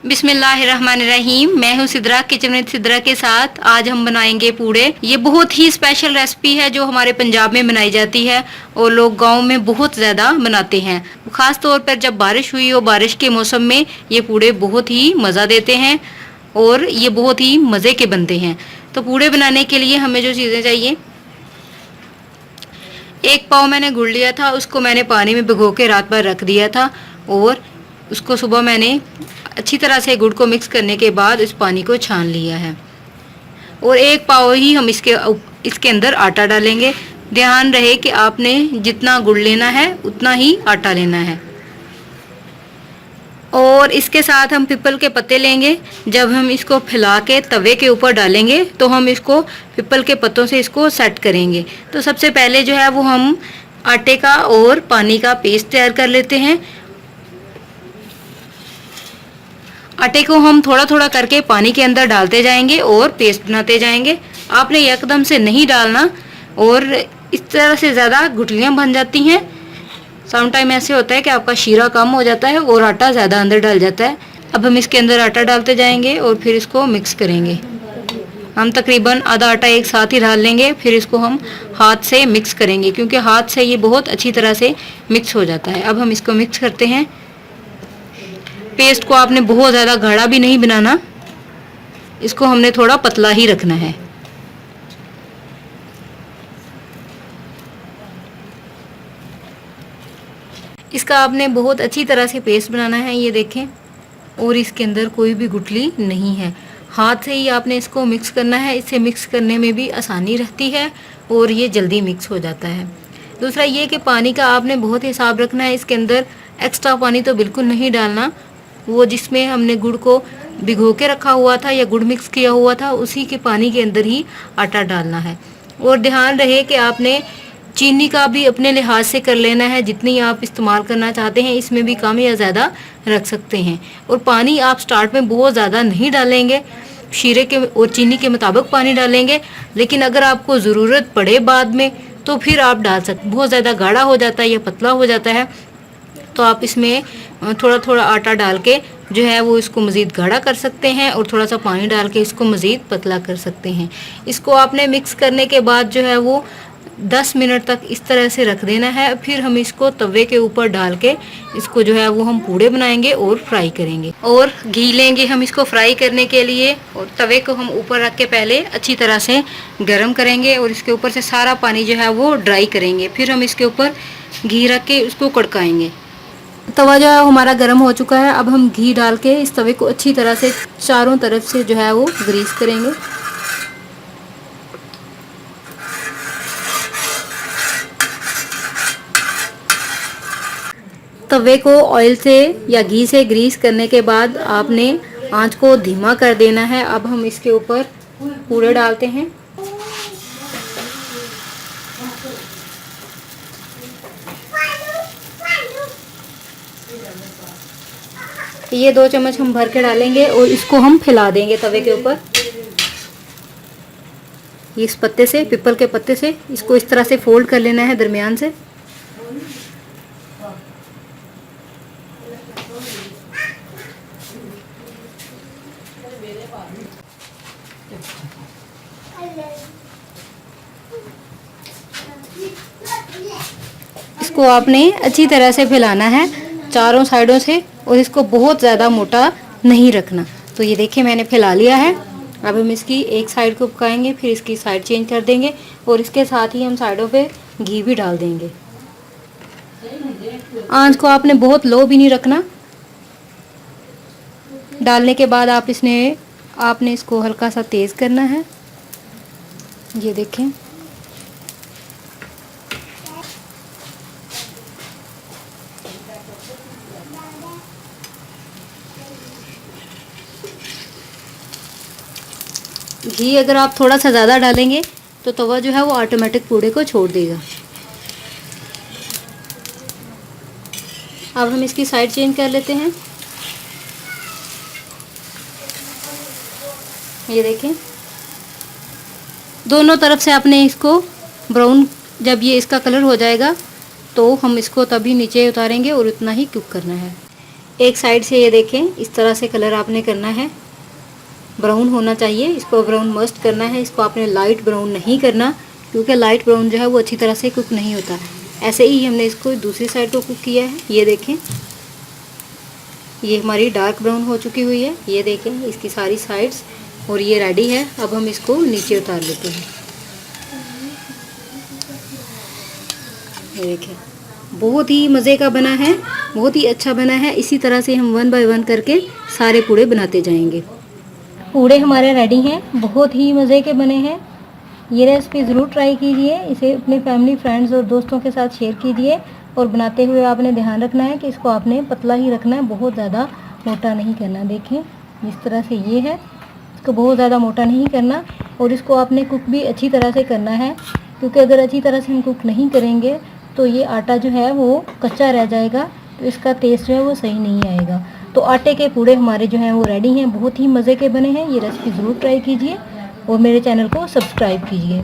बिस्मिल्लाहिर्रहमानिर्रहीम। मैं हूँ सिद्रा, किचन विद सिद्रा के साथ। आज हम बनाएंगे पूड़े। ये बहुत ही स्पेशल रेसिपी है जो हमारे पंजाब में बनाई जाती है और लोग गांव में बहुत ज़्यादा बनाते हैं। ख़ास तौर पर जब बारिश हुई हो, बारिश के मौसम में ये पूड़े बहुत ही मज़ा देते हैं और ये बहुत ही मज़े के बनते हैं। तो पूड़े बनाने के लिए हमें जो चीज़ें चाहिए, 1 पाव मैंने गुड़ लिया था, उसको मैंने पानी में भिगो के रात भर रख दिया था और उसको सुबह मैंने अच्छी तरह से गुड़ को मिक्स करने के बाद इस पानी को छान लिया है। और 1 पाव ही हम इसके अंदर आटा डालेंगे। ध्यान रहे कि आपने जितना गुड़ लेना है उतना ही आटा लेना है। और इसके साथ हम पीपल के पत्ते लेंगे। जब हम इसको फैला के तवे के ऊपर डालेंगे तो हम इसको पीपल के पत्तों से इसको सेट करेंगे। तो सबसे पहले जो है वो हम आटे का और पानी का पेस्ट तैयार कर लेते हैं। आटे को हम थोड़ा थोड़ा करके पानी के अंदर डालते जाएंगे और पेस्ट बनाते जाएंगे। आपने एकदम से नहीं डालना और इस तरह से ज़्यादा गुठलियाँ बन जाती हैं। सम टाइम ऐसे होता है कि आपका शीरा कम हो जाता है और आटा ज़्यादा अंदर डल जाता है। अब हम इसके अंदर आटा डालते जाएंगे और फिर इसको मिक्स करेंगे। हम तकरीबन आधा आटा एक साथ ही डाल लेंगे, फिर इसको हम हाथ से मिक्स करेंगे क्योंकि हाथ से ये बहुत अच्छी तरह से मिक्स हो जाता है। अब हम इसको मिक्स करते हैं। पेस्ट को आपने बहुत ज़्यादा गाढ़ा भी नहीं बनाना, इसको हमने थोड़ा पतला ही रखना है। इसका आपने बहुत अच्छी तरह से पेस्ट बनाना है, ये देखें। और इसके अंदर कोई भी गुठली नहीं है। हाथ से ही आपने इसको मिक्स करना है। इसे मिक्स करने में भी आसानी रहती है और ये जल्दी मिक्स हो जाता है। दूसरा ये कि पानी का आपने बहुत हिसाब रखना है। इसके अंदर एक्स्ट्रा पानी तो बिल्कुल नहीं डालना। वो जिसमें हमने गुड़ को भिगो के रखा हुआ था या गुड़ मिक्स किया हुआ था उसी के पानी के अंदर ही आटा डालना है। और ध्यान रहे कि आपने चीनी का भी अपने लिहाज से कर लेना है। जितनी आप इस्तेमाल करना चाहते हैं इसमें भी कम या ज़्यादा रख सकते हैं। और पानी आप स्टार्ट में बहुत ज़्यादा नहीं डालेंगे, शीरे के और चीनी के मुताबिक पानी डालेंगे। लेकिन अगर आपको ज़रूरत पड़े बाद में तो फिर आप डाल सकते। बहुत ज़्यादा गाढ़ा हो जाता है या पतला हो जाता है तो आप इसमें थोड़ा थोड़ा आटा डाल के जो है वो इसको मज़ीद गाढ़ा कर सकते हैं और थोड़ा सा पानी डाल के इसको मज़ीद पतला कर सकते हैं। इसको आपने मिक्स करने के बाद जो है वो 10 मिनट तक इस तरह से रख देना है। फिर हम इसको तवे के ऊपर डाल के इसको जो है वो हम पूड़े बनाएंगे और फ्राई करेंगे। और घी लेंगे हम इसको फ्राई करने के लिए और तवे को हम ऊपर रख के पहले अच्छी तरह से गर्म करेंगे और इसके ऊपर से सारा पानी जो है वो ड्राई करेंगे। फिर हम इसके ऊपर घी रख के उसको कड़काएंगे। तवा जो है हमारा गर्म हो चुका है। अब हम घी डाल के इस तवे को अच्छी तरह से चारों तरफ से जो है वो ग्रीस करेंगे। तवे को ऑयल से या घी से ग्रीस करने के बाद आपने आंच को धीमा कर देना है। अब हम इसके ऊपर पूड़े डालते हैं। ये 2 चम्मच हम भर के डालेंगे और इसको हम फैला देंगे तवे के ऊपर। इस पत्ते से, पीपल के पत्ते से इसको इस तरह से फोल्ड कर लेना है दरमियान से। इसको आपने अच्छी तरह से फैलाना है चारों साइडों से और इसको बहुत ज़्यादा मोटा नहीं रखना। तो ये देखिए मैंने फैला लिया है। अब हम इसकी एक साइड को पकाएंगे, फिर इसकी साइड चेंज कर देंगे और इसके साथ ही हम साइडों पे घी भी डाल देंगे। आंच को आपने बहुत लो भी नहीं रखना। डालने के बाद आपने इसको हल्का सा तेज़ करना है। ये देखें, घी अगर आप थोड़ा सा ज़्यादा डालेंगे तो तवा जो है वो ऑटोमेटिक पूड़े को छोड़ देगा। अब हम इसकी साइड चेंज कर लेते हैं। ये देखें, दोनों तरफ से आपने इसको ब्राउन, जब ये इसका कलर हो जाएगा तो हम इसको तभी नीचे उतारेंगे और उतना ही कुक करना है। एक साइड से ये देखें, इस तरह से कलर आपने करना है, ब्राउन होना चाहिए। इसको ब्राउन मस्ट करना है, इसको आपने लाइट ब्राउन नहीं करना, क्योंकि लाइट ब्राउन जो है वो अच्छी तरह से कुक नहीं होता। ऐसे ही हमने इसको दूसरी साइड को कुक किया है। ये देखें, ये हमारी डार्क ब्राउन हो चुकी हुई है। ये देखें इसकी सारी साइड्स, और ये रेडी है। अब हम इसको नीचे उतार लेते हैं। ये देखें, बहुत ही मज़े का बना है, बहुत ही अच्छा बना है। इसी तरह से हम 1 बाय 1 करके सारे पूड़े बनाते जाएंगे। पूड़े हमारे रेडी हैं, बहुत ही मज़े के बने हैं। ये रेसिपी ज़रूर ट्राई कीजिए, इसे अपने फैमिली, फ्रेंड्स और दोस्तों के साथ शेयर कीजिए। और बनाते हुए आपने ध्यान रखना है कि इसको आपने पतला ही रखना है, बहुत ज़्यादा मोटा नहीं करना। देखें जिस तरह से ये है, इसको बहुत ज़्यादा मोटा नहीं करना। और इसको आपने कुक भी अच्छी तरह से करना है, क्योंकि अगर अच्छी तरह से हम कुक नहीं करेंगे तो ये आटा जो है वो कच्चा रह जाएगा, तो इसका टेस्ट जो है वो सही नहीं आएगा। तो आटे के पूड़े हमारे जो हैं वो रेडी हैं, बहुत ही मज़े के बने हैं। ये रेसिपी ज़रूर ट्राई कीजिए और मेरे चैनल को सब्सक्राइब कीजिए।